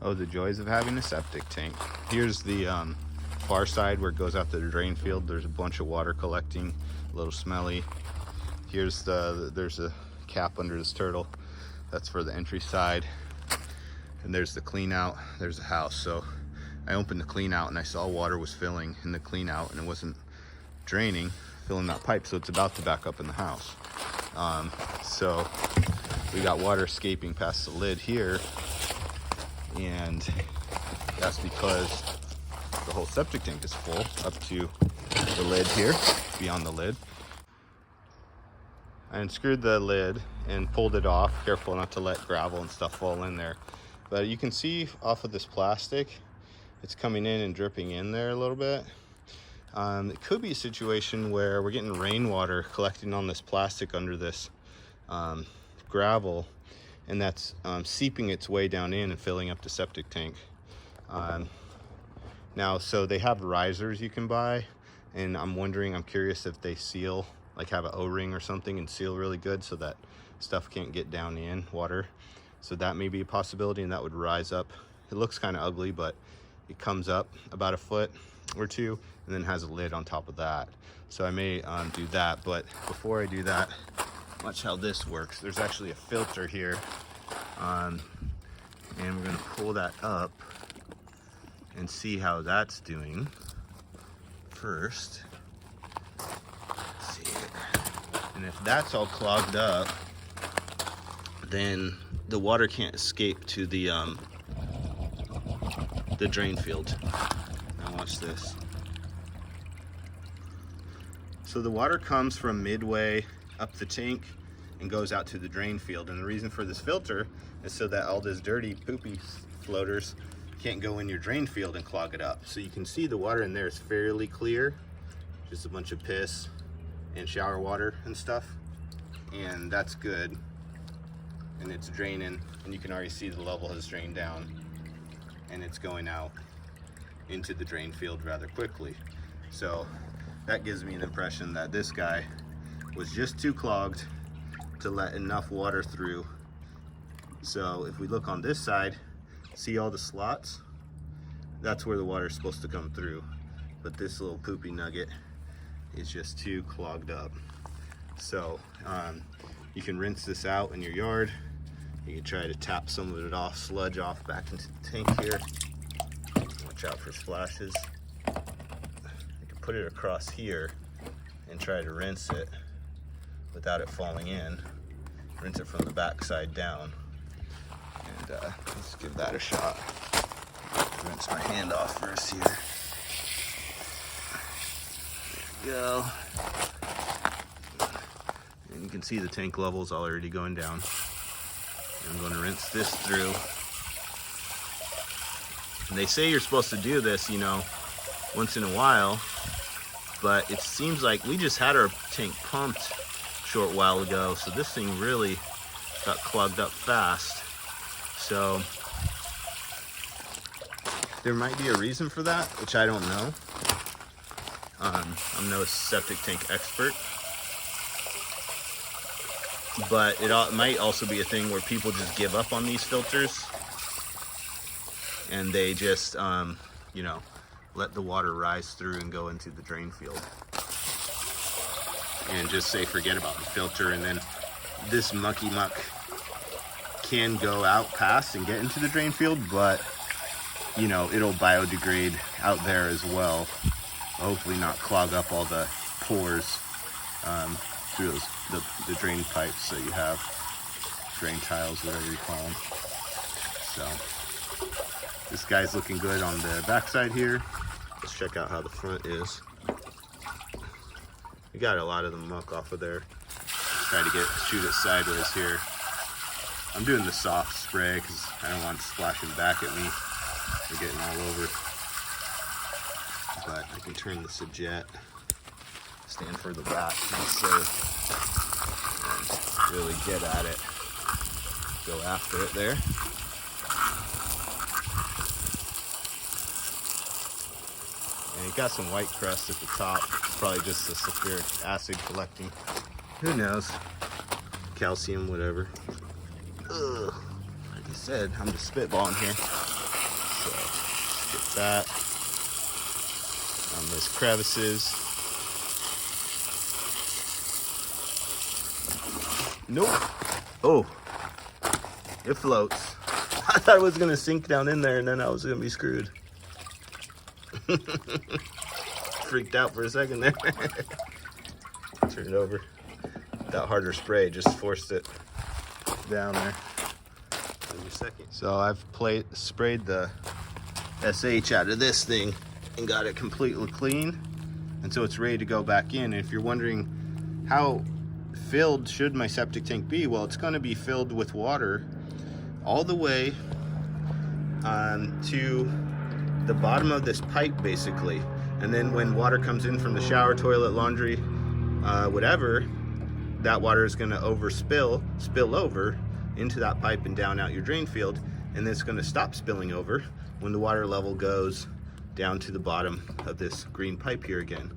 Oh, the joys of having a septic tank. Here's the far side where it goes out to the drain field. There's a bunch of water collecting, a little smelly. Here's there's a cap under this turtle. That's for the entry side. And there's the clean out. There's the house. So I opened the clean out and I saw water was filling in the clean out and it wasn't draining, filling that pipe. So it's about to back up in the house. So we got water escaping past the lid here. And that's because the whole septic tank is full up to the lid here, beyond the lid. I unscrewed the lid and pulled it off, careful not to let gravel and stuff fall in there. But you can see off of this plastic, it's coming in and dripping in there a little bit. It could be a situation where we're getting rainwater collecting on this plastic under this gravel, and that's seeping its way down in and filling up the septic tank. Now, so they have risers you can buy, and I'm curious if they seal, like have an O-ring or something and seal really good so that stuff can't get down in water. So that may be a possibility, and that would rise up. It looks kind of ugly, but it comes up about a foot or two and then has a lid on top of that. So I may do that, but before I do that, watch how this works. There's actually a filter here, and we're gonna pull that up and see how that's doing first. Let's see it. And if that's all clogged up, then the water can't escape to the drain field. Now watch this. So the water comes from midway up the tank and goes out to the drain field. And the reason for this filter is so that all this dirty, poopy floaters can't go in your drain field and clog it up. So you can see the water in there is fairly clear, just a bunch of piss and shower water and stuff. And that's good. And it's draining, and you can already see the level has drained down, and it's going out into the drain field rather quickly. So that gives me an impression that this guy was just too clogged to let enough water through. So if we look on this side, see all the slots? That's where the water is supposed to come through. But this little poopy nugget is just too clogged up. So you can rinse this out in your yard. You can try to tap some of it off, sludge off back into the tank here. Watch out for splashes. You can put it across here and try to rinse it without it falling in. Rinse it from the back side down. And let's give that a shot. Rinse my hand off first here. There we go. And you can see the tank levels already going down. I'm going to rinse this through. And they say you're supposed to do this, you know, once in a while, but it seems like we just had our tank pumped a short while ago, so this thing really got clogged up fast. So there might be a reason for that, which I don't know. I'm no septic tank expert. But it might also be a thing where people just give up on these filters and they just, you know, let the water rise through and go into the drain field and just say forget about the filter, and then this mucky muck can go out past and get into the drain field, but you know, it'll biodegrade out there as well. Hopefully not clog up all the pores through the drain pipes that you have, drain tiles, whatever you call them. So this guy's looking good on the backside here. Let's check out how the front is. We got a lot of the muck off of there. Try to shoot it sideways here. I'm doing the soft spray because I don't want it splashing back at me. They're getting all over. But I can turn this to jet, stand further back, be safe, and really get at it. Go after it there. And it got some white crust at the top. It's probably just the sulfuric acid collecting. Who knows? Calcium, whatever. Ugh. Like I said, I'm just spitballing here. So let's get that on those crevices. Nope. Oh, it floats. I thought it was gonna sink down in there and then I was gonna be screwed. Freaked out for a second there. Turn it over. That harder spray just forced it down there. So I've sprayed the SH out of this thing and got it completely clean, and so it's ready to go back in. And if you're wondering how filled should my septic tank be, well, it's going to be filled with water all the way to the bottom of this pipe basically, and then when water comes in from the shower, toilet, laundry, whatever, that water is going to spill over into that pipe and down out your drain field, and then it's going to stop spilling over when the water level goes down to the bottom of this green pipe here again,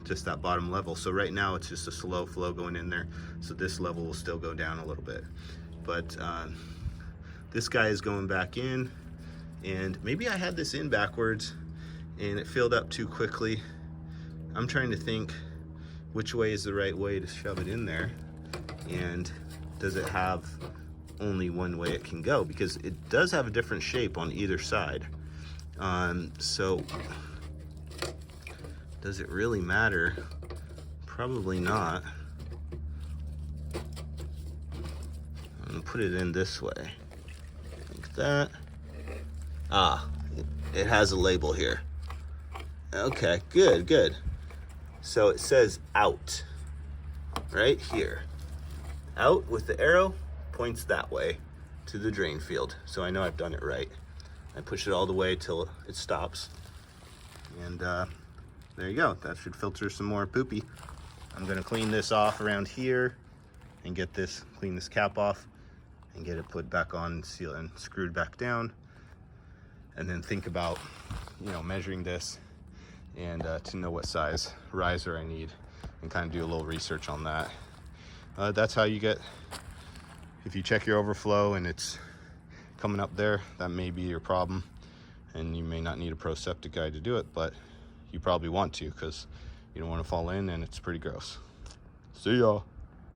just that bottom level. So right now it's just a slow flow going in there, so this level will still go down a little bit, but this guy is going back in, and maybe I had this in backwards and it filled up too quickly. I'm trying to think which way is the right way to shove it in there, and does it have only one way it can go, because it does have a different shape on either side. So does it really matter? Probably not. I'm gonna put it in this way, like that. Ah, it has a label here. Okay, good. So it says out right here. Out with the arrow points that way to the drain field. So I know I've done it right. I push it all the way till it stops. And there you go. That should filter some more poopy. I'm gonna clean this off around here and clean this cap off and get it put back on, seal and screwed back down. And then think about, measuring this and to know what size riser I need, and kind of do a little research on that. That's how you get, if you check your overflow and it's coming up there, that may be your problem, and you may not need a pro septic guy to do it, but you probably want to, because you don't want to fall in and it's pretty gross. See y'all.